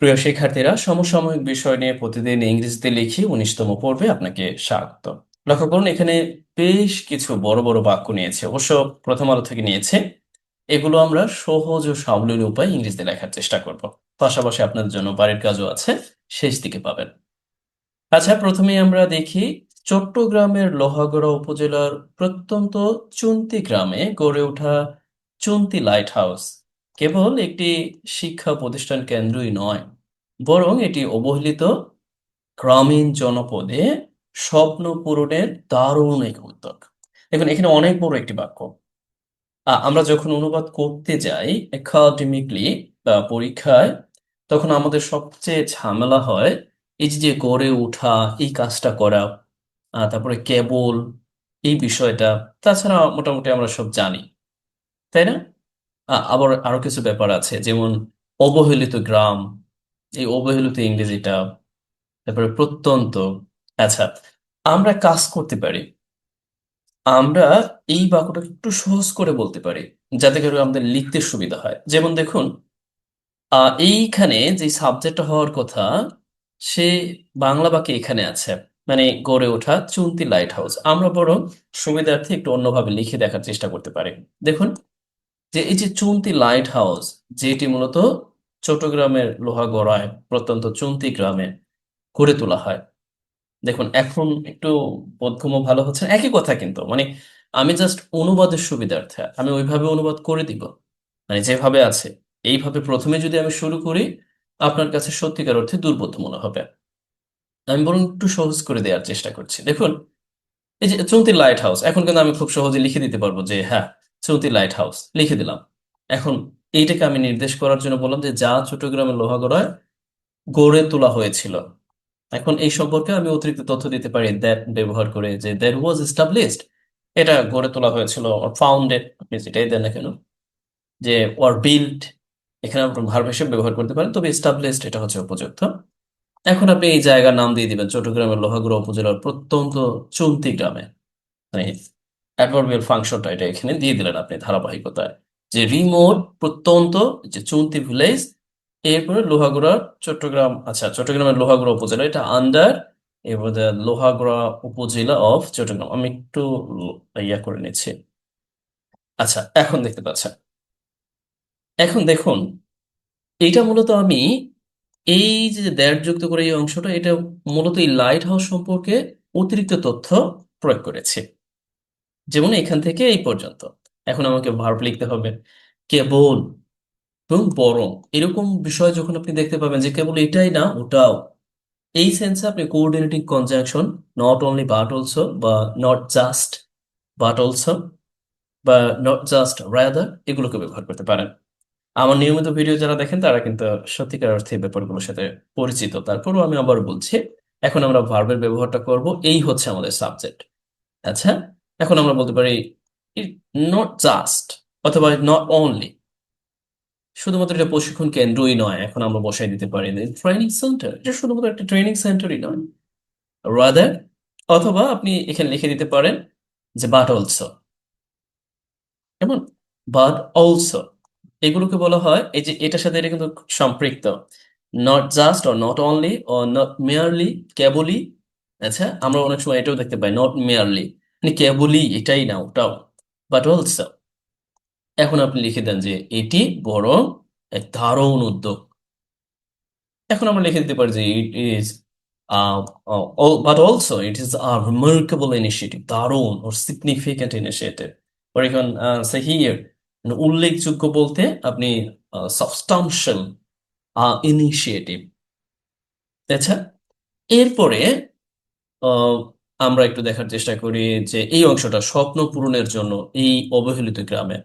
প্রিয় শিক্ষার্থীরা, সমসাময়িক বিষয় নিয়ে প্রতিদিন ইংরেজিতে লিখি 19তম পর্বে আপনাকে স্বাগত। লক্ষ্য করুন, এখানে বেশ কিছু বড় বড় বাক্য নিয়েছে, অবশ্য প্রথম আলো থেকে নিয়েছে। এগুলো আমরা সহজ ও সাবলীল উপায় ইংরেজিতে লেখার চেষ্টা করব। পাশাপাশি আপনাদের জন্য বাড়ির কাজও আছে, শেষ দিকে পাবেন। আচ্ছা, প্রথমেই আমরা দেখি, চট্টগ্রামের লোহাগড়া উপজেলার প্রত্যন্ত চুন্তি গ্রামে গড়ে ওঠা চুন্তি লাইট হাউস কেবল একটি শিক্ষা প্রতিষ্ঠান কেন্দ্রই নয়, বরং এটি অবহেলিত গ্রামীণ জনপদে স্বপ্ন পূরণের দারুণ এক উদ্যোগ। দেখুন, এখানে অনেক বড় একটি বাক্য। আমরা যখন অনুবাদ করতে যাই একাডেমিকলি বা পরীক্ষায়, তখন আমাদের সবচেয়ে ঝামেলা হয় এই যে যে গড়ে ওঠা, এই কাজটা করা, তারপরে কেবল এই বিষয়টা। তাছাড়া মোটামুটি আমরা সব জানি, তাই না? আবার আরো কিছু ব্যাপার আছে, যেমন অবহেলিত গ্রাম, এই অবহেলিত ইংরেজিটা, তারপরে প্রত্যন্ত। আচ্ছা, আমরা কাজ করতে পারি, আমরা এই বাক্যটাকে একটু সহজ করে বলতে পারি, যাতে করে আমাদের লিখতে সুবিধা হয়। যেমন দেখুন, এইখানে যে সাবজেক্ট হওয়ার কথা, সে বাংলা বাক্যে এখানে আছে, মানে গড়ে ওঠা চুন্তি লাইট হাউস। আমরা বরং সুবিধার্থে একটু অন্যভাবে লিখে দেখার চেষ্টা করতে পারি। দেখুন, যে এই যে চুন্তি লাইট হাউস, যেটি মূলত চট্টগ্রামের লোহাগড়ায় প্রত্যন্ত চুন্তি গ্রামে গড়ে তোলা হয়। দেখুন, এখন একটু বোধগম্য ভালো হচ্ছে না? একই কথা কিন্তু, মানে আমি জাস্ট অনুবাদের সুবিধার্থে আমি ওইভাবে অনুবাদ করে দিব, মানে যেভাবে আছে এইভাবে প্রথমে যদি আমি শুরু করি, আপনার কাছে সত্যিকার অর্থে দুর্বোধ্য মনে হবে। আমি বরং একটু সহজ করে দেওয়ার চেষ্টা করছি। দেখুন, এই যে চৌতি লাইট হাউস, এখন কিন্তু আমি খুব সহজে লিখে দিতে পারবো যে হ্যাঁ, চৌতি লাইট হাউস লিখে দিলাম। এখন এইটাকে আমি নির্দেশ করার জন্য বললাম যে যা চট্টগ্রামের লোহাগড়ায় গড়ে তোলা হয়েছিল। এখন এই সম্পর্কে আমি অতিরিক্ত তথ্য দিতে পারি দ্যাট ব্যবহার করে, যে দ্যাট ওয়াজ এস্টাবলিশড, এটা গড়ে তোলা হয়েছিল, ফাউন্ডেড, আপনি যেটাই দেন না কেন, যে ওয়ার বিল্ড, এখানে আপনি ভার্ব হিসেবে ব্যবহার করতে পারেন, তবে এস্টাবলিশড এটা হচ্ছে উপযুক্ত। এখন আপনি এই জায়গার নাম দিয়ে দিবেন চট্টগ্রামের লোহাগড়া উপজেলার প্রত্যন্ত চুন্তি গ্রামে, মানে অ্যাডভার্বিয়াল ফাংশনটা এটা এখানে দিয়ে দিলেন আপনি ধারাবাহিকতায়, যে রিমোট প্রত্যন্ত, যে চুন্তি ভিলেজ, এরপরে লোহাগড়া চট্টগ্রাম। আচ্ছা, চট্টগ্রামের লোহাগড়া উপজেলা, এটা আন্ডার, এরপরে লোহাগড়া উপজেলা অফ চট্টগ্রাম। আমি একটু ইয়া করে নিচ্ছি। আচ্ছা, এখন দেখতে পাচ্ছেন। এখন দেখুন, এইটা মূলত আমি এই যে দ্যাট যুক্ত করে এই অংশটা, এটা মূলত এই লাইট হাউস সম্পর্কে অতিরিক্ত তথ্য প্রয়োগ করেছে। যেমন এখান থেকে এই পর্যন্ত। এখন আমাকে ভার্ব লিখতে হবে, কেবল এবং বরং। এরকম বিষয় যখন আপনি দেখতে পাবেন যে কেবল এটাই না, ওটাও, এই সেন্সে আপনি coordinating conjunction, not only but also, বা নট জাস্ট বাট অলসো, বা নট জাস্ট রাদার, এগুলোকে ব্যবহার করতে পারেন। আমার নিয়মিত ভিডিও যারা দেখেন তারা কিন্তু সত্যিকার অর্থে এই ব্যাপারগুলোর সাথে পরিচিত। তারপরও আমি আবার বলছি, এখন আমরা ভার্বের ব্যবহারটা করব। এই হচ্ছে আমাদের সাবজেক্ট। আচ্ছা, এখন আমরা বলতে পারি নট জাস্ট, অথবা নট অনলি, শুধুমাত্র এটা প্রশিক্ষণ কেন্দ্রই নয়। এখন আমরা বসাই দিতে পারি ট্রেনিং সেন্টার, এটা শুধুমাত্র একটা ট্রেনিং সেন্টারই নয়, রাদার। অথবা আপনি এখানে লিখে দিতে পারেন যে বাট অলসো, কেমন, বাট অলসো, এগুলোকে বলা হয়, এই যে এটার সাথে এটা কিন্তু সম্পৃক্ত। Not just or not only or not merely, কেবলই। আচ্ছা, আমরা অনেক সময় এটাও দেখতে পাই, নট মেয়ারলি, মানে কেবলই এটাই না, ওটাও, বাট অলসো। এখন আপনি লিখে দেন যে এটি বরং এক দারুণ উদ্যোগ। এখন আমরা লিখে দিতে পারি যে it is, but also it is a remarkable initiative, দারুণ ওর সিগনিফিকেন্ট ইনিশিয়েটিভ। ওর এখন সে হিয়ার, উল্লেখযোগ্য বলতে আপনি সাবস্টান্সিয়াল ইনিশিয়েটিভ। আচ্ছা, এরপরে আহ, আমরা একটু দেখার চেষ্টা করি যে এই অংশটা স্বপ্ন পূরণের জন্য এই অবহেলিত গ্রামে,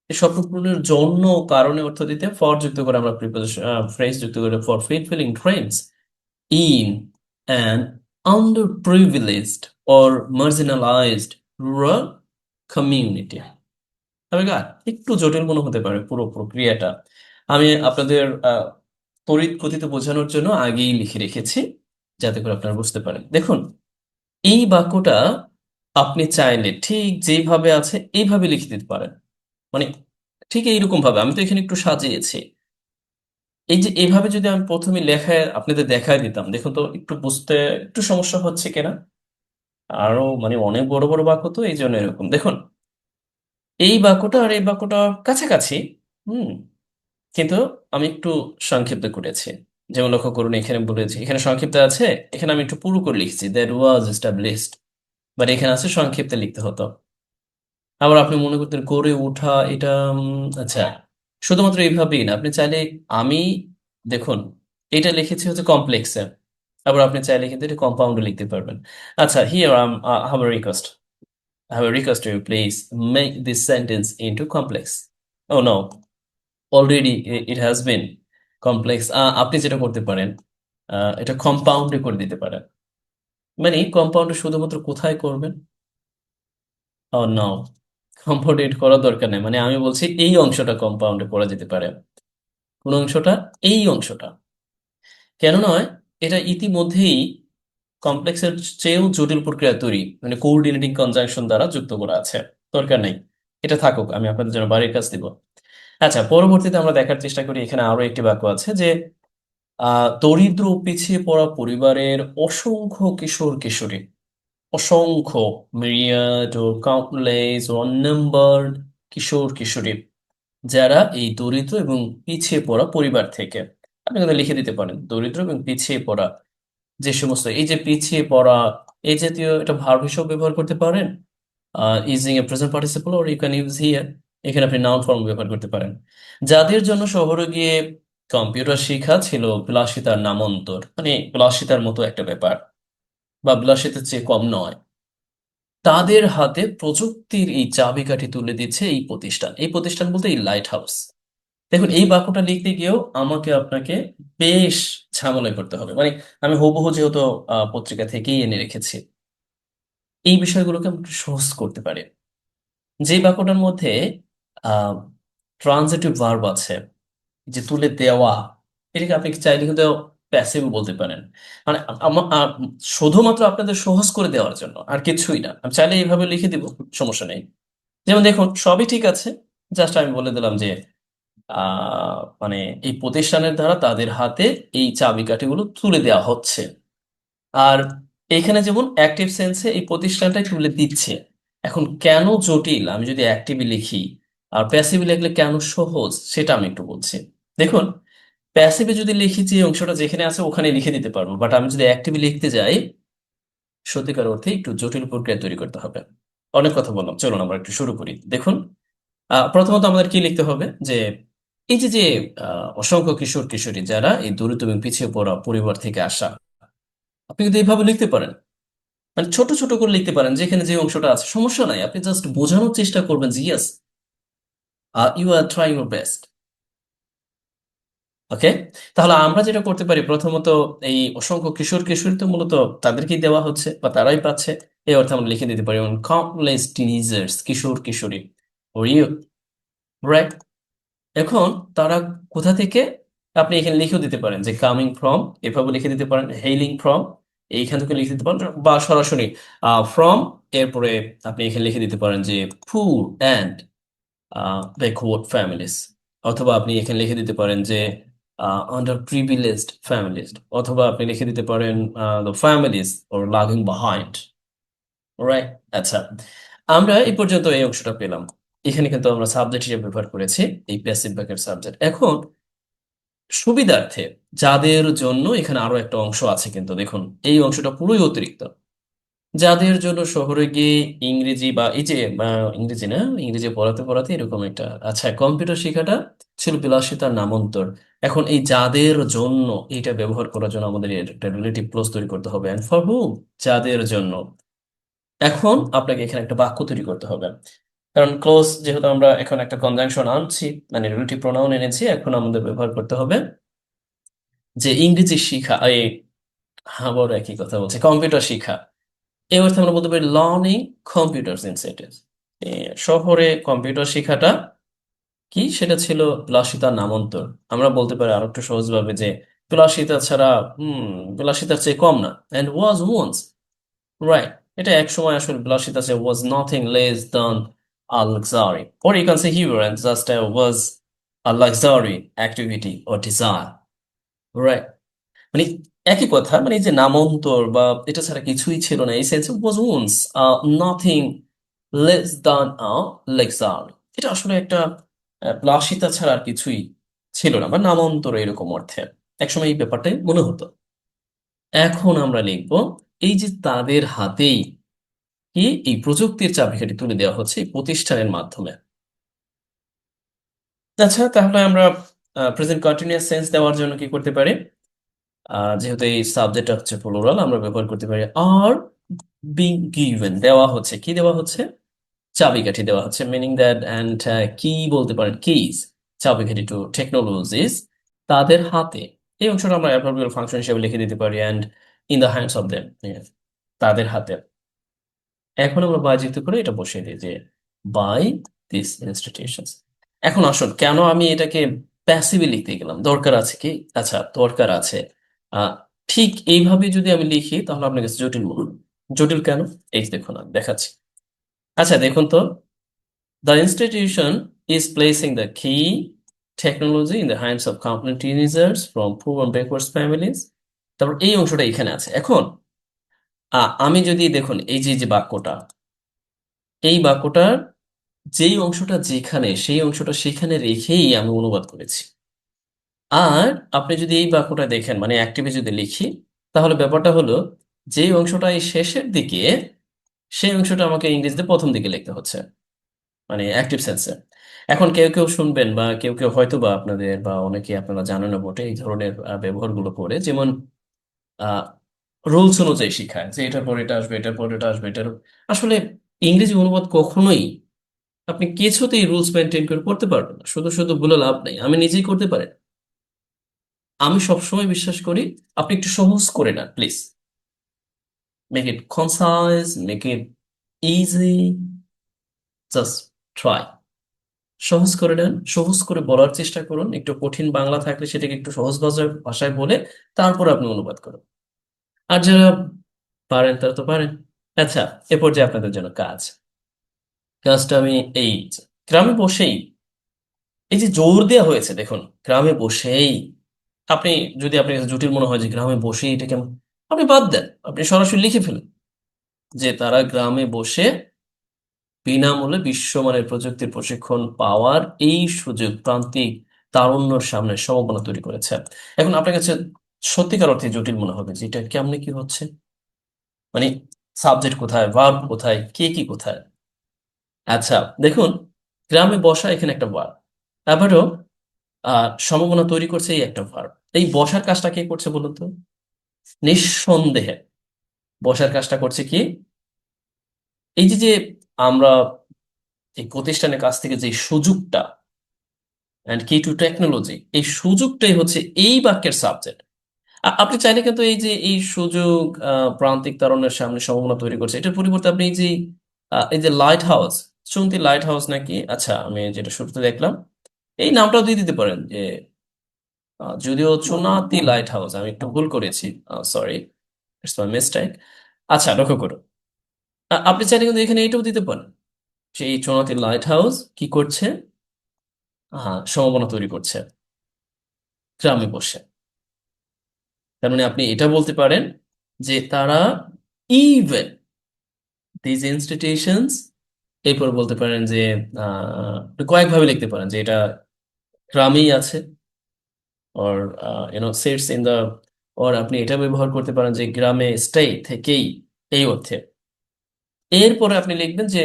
এই স্বপ্ন পূরণের জন্য কারণে অর্থ দিতে ফর যুক্ত করে আমরা প্রিপোজিশন ফ্রেজ যুক্ত করে, for fulfilling dreams in an underprivileged or marginalized rural community। তবে একটু জটিল মনে হতে পারে পুরো প্রক্রিয়াটা, আমি আপনাদের তড়িৎ গতিতে বোঝানোর জন্য আগেই লিখে রেখেছি, যাতে করে আপনারা বুঝতে পারেন। দেখুন, এই বাক্যটা আপনি চাইলে ঠিক যেভাবে আছে এইভাবে লিখে দিতে পারেন, মানে ঠিক এইরকম ভাবে। আমি তো এখানে একটু সাজিয়েছি, এই যে এইভাবে যদি আমি প্রথমে লেখায় আপনাদের দেখায় দিতাম, দেখুন তো একটু বুঝতে একটু সমস্যা হচ্ছে কিনা। আরো মানে অনেক বড় বড় বাক্য তো এই জন্য এরকম দেখুন, এই বাক্যটা আর এই বাক্যটা কাছাকাছি। হুম। কিন্তু আমি একটু সংক্ষিপ্ত করেছি। যেমন লক্ষ্য করুন, এখানে বলেছি, এখানে সংক্ষিপ্ত আছে, এখানে আমি একটু পুরো করে লিখছি, দ্যাট ওয়াজ এস্টাবলিশড, বাট এখানে আছে সংক্ষিপ্তে লিখতে হতো। আবার আপনি মনে করতেন গড়ে ওঠা, এটা আচ্ছা, শুধুমাত্র এইভাবেই না, আপনি চাইলে আমি দেখুন এটা লিখেছি হচ্ছে কমপ্লেক্সে, আবার আপনি চাইলে কিন্তু এটা কম্পাউন্ডে লিখতে পারবেন। আচ্ছা, here I have a request. I have a request to you, please make this sentence into complex. Oh no, already it has been complex. আপনি যেটা করতে পারেন, এটা কম্পাউন্ডে করে দিতে পারেন। মানে কম্পাউন্ডে শুধুমাত্র কোথায় করবেন? ও নো, কম্পাউন্ডে করার দরকার নেই, মানে আমি বলছি এই অংশটা কম্পাউন্ডে করা যেতে পারে। কোন অংশটা? এই অংশটা। কেন নয়? এটা ইতিমধ্যেই কমপ্লেক্সের চেয়েও জটিল প্রক্রিয়া তৈরি, মানে কোঅর্ডিনেটিং কনজাংশন দ্বারা যুক্ত করা আছে। দরকার নেই, এটা থাকুক, আমি আপনাদের জন্য বাড়ির কাজ দিব। আচ্ছা, পরবর্তীতে আমরা দেখার চেষ্টা করি, এখানে আরো একটি বাক্য আছে যে দরিদ্র ও পিছিয়ে পড়া পরিবারের অসংখ্য কিশোর কিশোরী, অসংখ্য, মিরিয়াড ও কাউন্টলেস ও আননাম্বারড কিশোর কিশোরী, যারা এই দরিদ্র এবং পিছিয়ে পড়া পরিবার থেকে, আপনি কিন্তু লিখে দিতে পারেন দরিদ্র এবং পিছিয়ে পড়া যে সমস্ত, এই যে পিছিয়ে পড়া, এই জাতীয় একটা ভার্ব হিসেবে ব্যবহার করতে পারেন using a present participle, or you can use here, এখানে আপনি নাউন ফর্ম ব্যবহার করতে পারেন। যাদের জন্য শহরে গিয়ে কম্পিউটার শেখা ছিল বিলাসিতার নামান্তর, মানে বিলাসিতার মতো একটা ব্যাপার, বা বিলাসিতার চেয়ে কম নয়, তাদের হাতে প্রযুক্তির এই চাবিকাঠি তুলে দিচ্ছে এই প্রতিষ্ঠান। এই প্রতিষ্ঠান বলতে এই লাইট হাউস। দেখুন, এই বাক্যটা লিখতে গিয়েও আমাকে আপনাকে বেশ ঝামেলায় করতে হবে, মানে আমি হুবহু যেহেতু পত্রিকা থেকেই এনে রেখেছি, এই বিষয়গুলোকে আমরা একটু সহজ করতে পারি। যে বাক্যটার মধ্যে ট্রানজিটিভ ভার্ব আছে, যে তুলে দেওয়া, এটাকে আপনি চাইলে কিন্তু প্যাসিভ বলতে পারেন। মানে শুধুমাত্র আপনাদের সহজ করে দেওয়ার জন্য, আর কিছুই না, আমি চাইলে এইভাবে লিখে দিব, সমস্যা নেই। যেমন দেখুন, সবই ঠিক আছে, জাস্ট আমি বলে দিলাম যে মানে এই প্রতিষ্ঠানের দ্বারা তাদের হাতে এই চাবিকাঠিগুলো তুলে দেওয়া হচ্ছে। আর এখানে যেমন অ্যাক্টিভ সেন্সে এই প্রতিষ্ঠানটাই তুলে দিচ্ছে। এখন কেন জটিল আমি যদি অ্যাক্টিভলি লিখি, আর প্যাসিভলি লিখলে কেন সহজ, সেটা আমি একটু বলছি। দেখুন, প্যাসিভে যদি লিখি যে অংশটা যেখানে আছে ওখানে লিখে দিতে পারবো, বাট আমি যদি অ্যাক্টিভলি লিখতে যাই, সত্যিকার অর্থে একটু জটিল প্রক্রিয়া তৈরি করতে হবে। অনেক কথা বললাম, চলুন আমরা একটু শুরু করি। দেখুন, প্রথমত আমাদের কি লিখতে হবে যে এই যে যে অসংখ্য কিশোর কিশোরী যারা এই দরিদ্র এবং পিছিয়ে পড়া পরিবার থেকে আসা, আপনি কিন্তু এইভাবে লিখতে পারেন, মানে ছোট ছোট করে লিখতে পারেন, যেখানে যে অংশটা আছে সমস্যা নাই, আপনি জাস্ট বোঝানোর চেষ্টা করবেন যে yes, you are trying your best. Okay, তাহলে আমরা যেটা করতে পারি, প্রথমত এই অসংখ্য কিশোর কিশোরী তো মূলত তাদেরকেই দেওয়া হচ্ছে বা তারাই পাচ্ছে, এই অর্থে আমরা লিখে দিতে পারি countless teenagers, Kishore Kishori, or youth, right? এখন তারা কোথা থেকে, আপনি এখানে লিখেও দিতে পারেন যে কামিং ফ্রম, এভাবে লিখে দিতে পারেন হেইলিং ফ্রম, এইখান থেকে লিখে দিতে পারেন, বা সরাসরি ফ্রম, এরপরে আপনি এখানে লিখে দিতে পারেন যে পুর অ্যান্ড ব্যাকওয়ার্ড ফ্যামিলিজ, অথবা আপনি এখানে লিখে দিতে পারেন যে আন্ডার প্রিভিলেজড ফ্যামিলিজ, অথবা আপনি লিখে দিতে পারেন the families are lagging behind, right? আচ্ছা, আমরা এই পর্যন্ত এই অংশটা পেলাম। এখানে কিন্তু আমরা সাবজেক্ট হিসেবে ব্যবহার করেছি এই প্যাসিভ বাক্যের সাবজেক্ট। এখন সুবিধার্থে যাদের জন্য এখানে আরো একটা অংশ আছে, কিন্তু দেখুন এই অংশটা পুরোই অতিরিক্ত। যাদের জন্য শহরে গিয়ে ইংরেজি, বা এই যে ইংরেজি না, ইংরেজি পড়াতে পড়াতে এরকম একটা, আচ্ছা, কম্পিউটার শেখাটা ছিল বিলাসিতার নামান্তর। এখন এই যাদের জন্য এটা ব্যবহার করার জন্য আমাদের এর একটা রিলেটিভ ক্লোজ তৈরি করতে হবে, এন্ড ফর হুম, যাদের জন্য। এখন আপনাকে এখানে একটা বাক্য তৈরি করতে হবে, কারণ ক্লোজ যেহেতু আমরা এখন একটা কনজাংশন আনছি, মানে রিলেটিভ প্রোনাউন এনেছি, এখন আমাদের ব্যবহার করতে হবে যে ইংরেজি শিখা, এই আবার একই কথা বলছে, কম্পিউটার শিখা, এই অর্থে আমরা বলতে পারি লার্নিং কম্পিউটার ইন সিটিজ। শহরে কম্পিউটার শেখাটা কি, সেটা ছিল বিলাসিতার নামান্তর। আমরা বলতে পারি আরো একটু সহজভাবে যে বিলাসিতা ছাড়া, হুম, বিলাসিতার চেয়ে কম না, অ্যান্ড ওয়াজ ওয়ান্স, রাইট, এটা এক সময় আসলে বিলাসিতা চেয়ে was nothing less than a luxury, or you can say here and just was a luxury activity or desire. Right. মানে একই কথা, মানে এই যে নামান্তর বা এটা ছাড়া কিছুই ছিল না, এই sense was once nothing less than a luxury. এটা আসলে একটা বিলাসিতা ছাড়া আর কিছুই ছিল না, বা নামান্তর এরকম অর্থে একসময় এই ব্যাপারটাই মনে হতো। এখন আমরা লিখবো এই যে তাদের হাতেই কি এই প্রযুক্তির চাবিকাঠি তুলে দেওয়া হচ্ছে এই প্রতিষ্ঠানের মাধ্যমে। আচ্ছা, তাহলে আমরা প্রেজেন্ট কন্টিনিউয়াস সেন্স দেওয়ার জন্য কি করতে পারি? যেহেতু এই সাবজেক্টটা হচ্ছে প্লুরাল, আমরা ব্যবহার করতে পারি আর বিং গিভেন। দেওয়া হচ্ছে, কি দেওয়া হচ্ছে? চাবিকাঠি দেওয়া হচ্ছে, মিনিং দ্যাট, অ্যান্ড কি বলতে পারেন, কিজ, চাবিকাঠি টু টেকনোলজিস, তাদের হাতে। এই অংশটা আমরা অ্যাডভার্বিয়াল ফাংশন হিসেবে লিখে দিতে পারি, and in the hands of them, তাদের হাতে। এখন আমরা বাই যুক্ত করে এটা বসিয়ে দিই যে বাই দিস ইনস্টিটিউশনস। এখন আসুন, কেন আমি এটাকে প্যাসিভে লিখতে গেলাম? দরকার আছে কি? আচ্ছা, দরকার আছে। আহ, ঠিক এইভাবে যদি আমি লিখি তাহলে আপনার কাছে জটিল মনে হবে। জটিল কেন? এই যে দেখুন, আমি দেখাচ্ছি। আচ্ছা দেখুন তো, the institution is placing the key technology in the hands of compliant teenagers from poor and backwards families. তারপর এই অংশটা এখানে আছে। এখন আমি যদি দেখুন এই যে যে বাক্যটা, এই বাক্যটার যেই অংশটা যেখানে, সেই অংশটা সেখানে রেখেই আমি অনুবাদ করেছি। আর আপনি যদি এই বাক্যটা দেখেন, মানে অ্যাক্টিভে যদি লিখি, তাহলে ব্যাপারটা হলো যে অংশটা এই শেষের দিকে, সেই অংশটা আমাকে ইংরেজিতে প্রথম দিকে লিখতে হচ্ছে, মানে অ্যাক্টিভ সেন্সে। এখন কেউ কেউ শুনবেন, বা কেউ কেউ হয়তো বা আপনাদের বা অনেকে আপনারা জানেন না বটে, এই ধরনের ব্যবহারগুলো করে, যেমন রুলস অনুযায়ী শিখায় যে এটার পর এটা আসবে, এটার পর এটা আসবে, এটার। আসলে ইংরেজি অনুবাদ কখনোই আপনি কিছুতেই রুলস মেনটেন করে করতে পারবেন না। শুধু শুধু বলে লাভ নেই, আমি নিজেই করতে পারি। আমি সবসময় বিশ্বাস করি আপনি একটু সহজ করে নেন please. Make it concise, make it easy, just try. সহজ করে নেন, সহজ করে বলার চেষ্টা করুন। একটু কঠিন বাংলা থাকলে সেটাকে একটু সহজ ভাষায় ভাষায় বলে তারপর আপনি অনুবাদ করুন। আর যারা পারেন তারা তো পারেন। আচ্ছা, এ পর্যায়ে আপনাদের জন্য কাজটা আমি এই যে, গ্রামে বসেই, এই যে জোর দেওয়া হয়েছে দেখুন, গ্রামে বসেই। আপনি যদি আপনার কাছে জটিল মনে হয় যে গ্রামে বসেই এটা কেমন, আপনি বাদ দেন, আপনি সরাসরি লিখে ফেলুন যে তারা গ্রামে বসে বিনামূল্যে বিশ্বমানের প্রযুক্তির প্রশিক্ষণ পাওয়ার এই সুযোগ প্রান্তিক তারুণ্যের সামনে সম্ভাবনা তৈরি করেছে। এখন আপনার কাছে সত্যিকার অর্থে জটিল মনে হবে যে এটা কেমনে কি হচ্ছে, মানে সাবজেক্ট কোথায়, ভার্ব কোথায়, কে কি কোথায়। আচ্ছা দেখুন, গ্রামে বসা এখানে একটা ভার্ব, আবারও সম্ভাবনা তৈরি করছে এই একটা ভার্ব। এই বসার কাজটা কে করছে বলুন তো? নিঃসন্দেহে বসার কাজটা করছে কি? এই যে যে আমরা এই প্রতিষ্ঠানের কাছ থেকে যে সুযোগটা, অ্যান্ড কি টু টেকনোলজি, এই সুযোগটাই হচ্ছে এই বাক্যের সাবজেক্ট। আপনি চাইলে কিন্তু এই যে এই সুযোগ প্রান্তিক তারুণ্যের সামনে সম্ভাবনা তৈরি করছে, এটার পরিবর্তে আপনি এই যে লাইট হাউস, চুন্তি লাইট হাউস নাকি, আচ্ছা আমি যেটা শুরুতে দেখলাম, এই নামটাও দিয়ে দিতে পারেন যে যদিও চুনাতি লাইট হাউস, আমি একটু ভুল করেছি, সরি, ইটস মাই মিস্টেক। আচ্ছা লক্ষ্য করুন, আপনি চাইলে কিন্তু এখানে এটাও দিতে পারেন, সেই চুনাতি লাইট হাউস কি করছে? সম্ভাবনা তৈরি করছে গ্রামে বসে। তার মানে আপনি এটা বলতে পারেন যে তারা ইভেন দিজ ইনস্টিটিউশনস, এরপর বলতে পারেন যে কয়েকভাবে লিখতে পারেন যে এটা গ্রামেই আছে, ওর সিটস ইন দ্য, ওর আপনি এটা ব্যবহার করতে পারেন যে গ্রামে স্টে থেকেই, এই অর্থে। এরপরে আপনি লিখবেন যে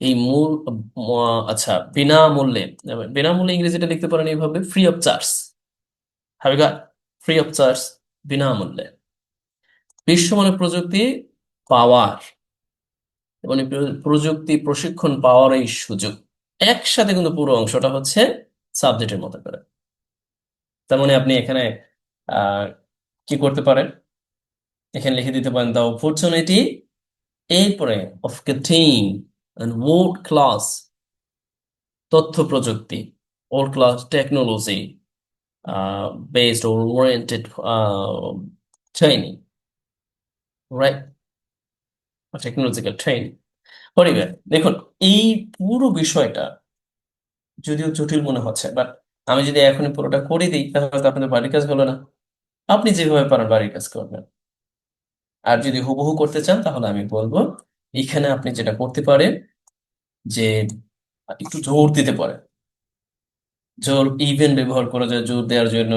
এই আচ্ছা, বিনামূল্যে। বিনামূল্যে ইংরেজিটা লিখতে পারেন এইভাবে, free of charge. Have got, free of charge, বিনামূল্যে বিশ্বমানের প্রযুক্তি পাওয়ার, এবং এই প্রযুক্তি প্রশিক্ষণ পাওয়ার এই সুযোগ, একসাথে কিন্তু পুরো অংশটা হচ্ছে সাবজেক্টের মতো করে। তার মানে আপনি এখানে আহ কি করতে পারেন? এখানে লিখে দিতে পারেন দ্য অপরচুনিটি, এরপরে অফ গেটিং ওয়ার্ল্ড ক্লাস তথ্য প্রযুক্তি, world class technology based oriented training, right, technological training. পরিবার দেখুন, এই পুরো বিষয়টা যদিও জটিল মনে হচ্ছে, বাট আমি যদি এখনই পুরোটা করে দিই তাহলে তো আপনাদের বাড়ির কাজ হলো না। আপনি যেভাবে পারেন বাড়ির কাজ করবেন। আর যদি হুবহু করতে চান তাহলে আমি বলবো এখানে আপনি যেটা করতে পারেন যে একটু জোর দিতে পারেন। জোর ইভেন ব্যবহার করা যায় জোর দেওয়ার জন্য।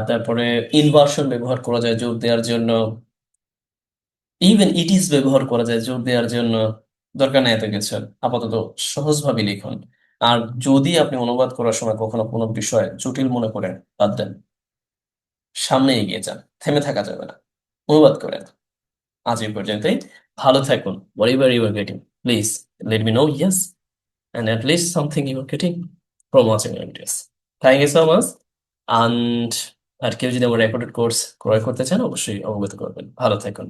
তারপরে ইনভার্সন ব্যবহার করা যায় জোর দেওয়ার জন্য। ইভেন ইট ইজ ব্যবহার করা যায় জোর দেওয়ার জন্য। দরকার নেই এত কিছু। আপাতত সহজভাবে লিখুন। আর যদি আপনি অনুবাদ করার সময় কখনো কোনো বিষয় জটিল মনে করেন, বাদ দেন, সামনে এগিয়ে যান, থেমে থাকা যাবে না, অনুবাদ করেন। আজ এই পর্যন্তই। ভালো থাকুন। whatever you are getting, please let me know yes and at least something you are getting from watching my videos. Thank you so much. And আর কেউ যদি আমার রেকর্ডেড কোর্স ক্রয় করতে চান অবশ্যই অবগত করবেন। ভালো থাকুন।